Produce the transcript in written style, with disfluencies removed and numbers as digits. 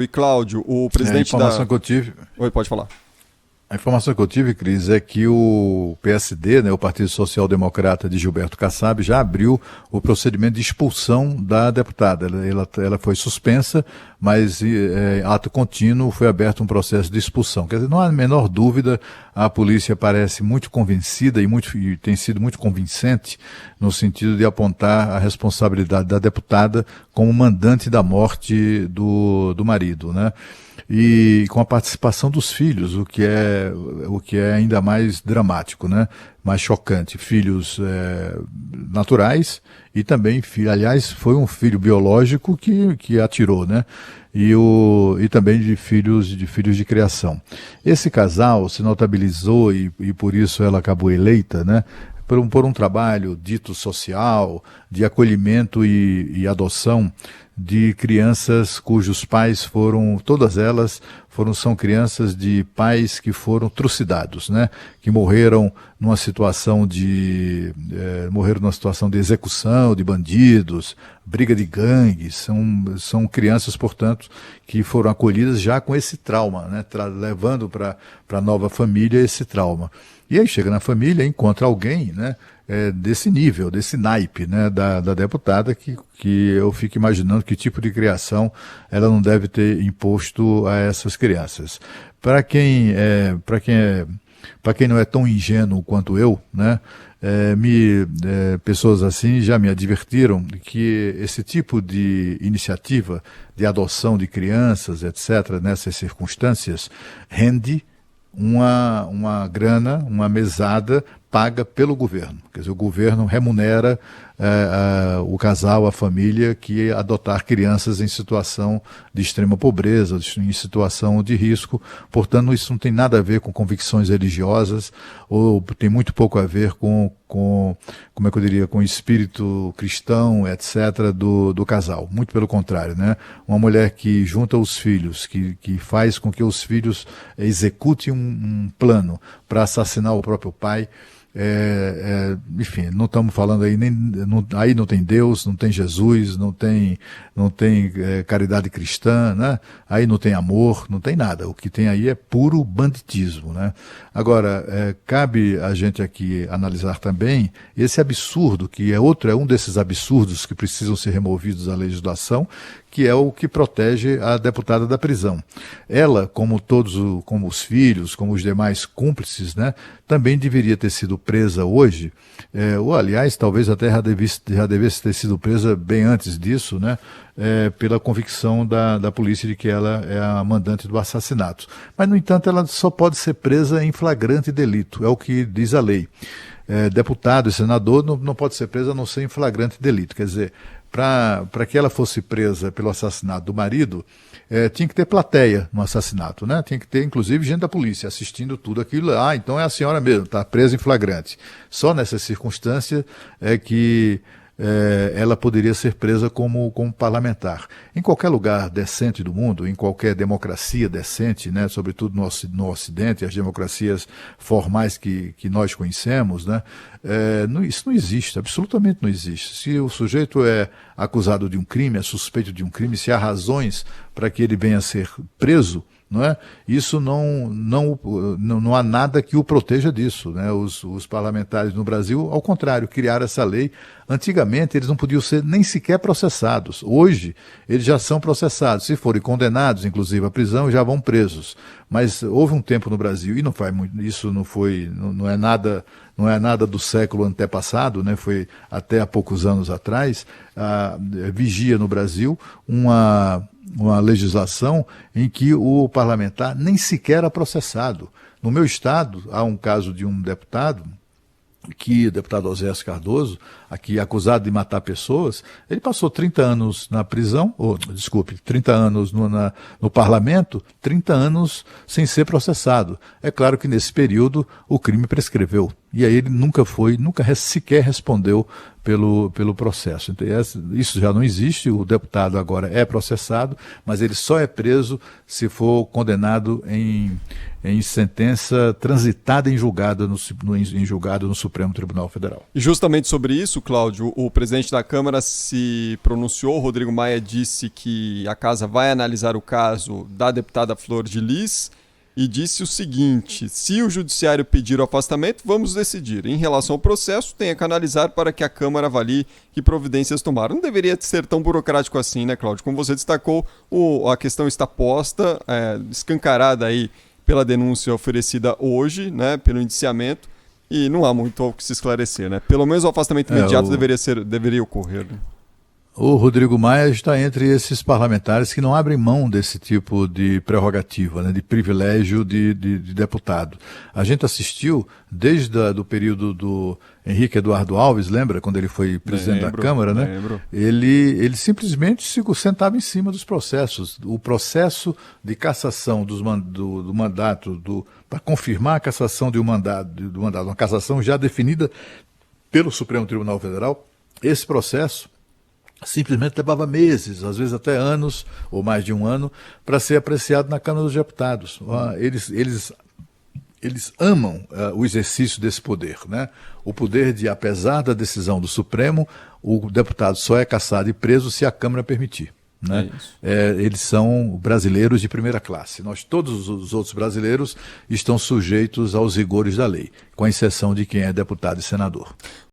E Cláudio, o Sim, presidente da... Oi, pode falar. A informação que eu tive, Cris, é que o PSD, né, o Partido Social Democrata de Gilberto Kassab, já abriu o procedimento de expulsão da deputada. Ela foi suspensa, mas ato contínuo foi aberto um processo de expulsão. Quer dizer, não há a menor dúvida, a polícia parece muito convencida e tem sido muito convincente no sentido de apontar a responsabilidade da deputada como mandante da morte do marido, né? E com a participação dos filhos, o que é ainda mais dramático, né? Mais chocante. Filhos naturais e também, aliás, foi um filho biológico que atirou, né? E também de filhos de criação. Esse casal se notabilizou e por isso ela acabou eleita, né? Por um trabalho dito social, de acolhimento e adoção de crianças cujos pais todas elas são crianças de pais que foram trucidados, né? Que morreram numa situação de execução de bandidos, briga de gangues, são crianças, portanto, que foram acolhidas já com esse trauma, né? Levando para a nova família esse trauma. E aí chega na família e encontra alguém, né? Desse nível, desse naipe, né, da deputada, que eu fico imaginando que tipo de criação ela não deve ter imposto a essas crianças. Para quem não é tão ingênuo quanto eu, né, pessoas assim já me advertiram que esse tipo de iniciativa de adoção de crianças, etc., nessas circunstâncias, rende uma grana, uma mesada paga pelo governo. Quer dizer, o governo remunera o casal, a família que adotar crianças em situação de extrema pobreza, em situação de risco. Portanto, isso não tem nada a ver com convicções religiosas, ou tem muito pouco a ver com como é que eu diria, com o espírito cristão, etc., do casal. Muito pelo contrário, né? Uma mulher que junta os filhos, que faz com que os filhos executem um plano para assassinar o próprio pai. Enfim, não estamos falando aí, aí não tem Deus, não tem Jesus, não tem caridade cristã, né? Aí não tem amor, não tem nada. O que tem aí é puro banditismo, né? Agora, cabe a gente aqui analisar também esse absurdo, que é um desses absurdos que precisam ser removidos da legislação, que é o que protege a deputada da prisão. Ela, como os filhos, como os demais cúmplices, né, também deveria ter sido presa hoje, ou aliás, talvez até já devesse ter sido presa bem antes disso, né, pela convicção da polícia de que ela é a mandante do assassinato. Mas, no entanto, ela só pode ser presa em flagrante delito, é o que diz a lei. Deputado e senador não pode ser preso a não ser em flagrante delito, quer dizer, para que ela fosse presa pelo assassinato do marido, tinha que ter plateia no assassinato, né? Tinha que ter, inclusive, gente da polícia assistindo tudo aquilo. Então é a senhora mesmo, está presa em flagrante. Só nessa circunstância é que ela poderia ser presa como parlamentar. Em qualquer lugar decente do mundo, em qualquer democracia decente, né, sobretudo no Ocidente, as democracias formais que nós conhecemos, né, isso não existe, absolutamente não existe. Se o sujeito é acusado de um crime, é suspeito de um crime, se há razões para que ele venha a ser preso, não é? Isso não há nada que o proteja disso, né? Os parlamentares no Brasil, ao contrário, criaram essa lei. Antigamente eles não podiam ser nem sequer processados. Hoje eles já são processados. Se forem condenados, inclusive à prisão, já vão presos. Mas houve um tempo no Brasil, e não faz muito, isso não é nada do século antepassado, né? Foi até há poucos anos atrás, vigia no Brasil uma legislação em que o parlamentar nem sequer era processado. No meu estado, há um caso de um deputado, o deputado Osés Cardoso, aqui acusado de matar pessoas, ele passou 30 anos na prisão, 30 anos no parlamento, 30 anos sem ser processado. É claro que nesse período o crime prescreveu. E aí ele nunca sequer respondeu pelo processo. Então, isso já não existe, o deputado agora é processado, mas ele só é preso se for condenado em sentença transitada em julgado no Supremo Tribunal Federal. E justamente sobre isso, Cláudio, o presidente da Câmara se pronunciou. Rodrigo Maia disse que a casa vai analisar o caso da deputada Flor de Lis e disse o seguinte: se o judiciário pedir o afastamento, vamos decidir. Em relação ao processo, tenha que analisar para que a Câmara avalie que providências tomaram. Não deveria ser tão burocrático assim, né, Cláudio? Como você destacou, a questão está posta, escancarada aí pela denúncia oferecida hoje, né, pelo indiciamento, e não há muito o que se esclarecer, né? Pelo menos o afastamento imediato deveria ocorrer, né? O Rodrigo Maia está entre esses parlamentares que não abrem mão desse tipo de prerrogativa, né, de privilégio de deputado. A gente assistiu desde o período do Henrique Eduardo Alves, lembra, quando ele foi presidente da Câmara, né? Lembro. Ele simplesmente se sentava em cima dos processos. O processo de cassação do mandato, para confirmar a cassação do mandato, uma cassação já definida pelo Supremo Tribunal Federal, esse processo simplesmente levava meses, às vezes até anos, ou mais de um ano, para ser apreciado na Câmara dos Deputados. Eles amam o exercício desse poder, né? O poder de, apesar da decisão do Supremo, o deputado só é cassado e preso se a Câmara permitir. Né? Eles são brasileiros de primeira classe. Todos os outros brasileiros estão sujeitos aos rigores da lei, com exceção de quem é deputado e senador.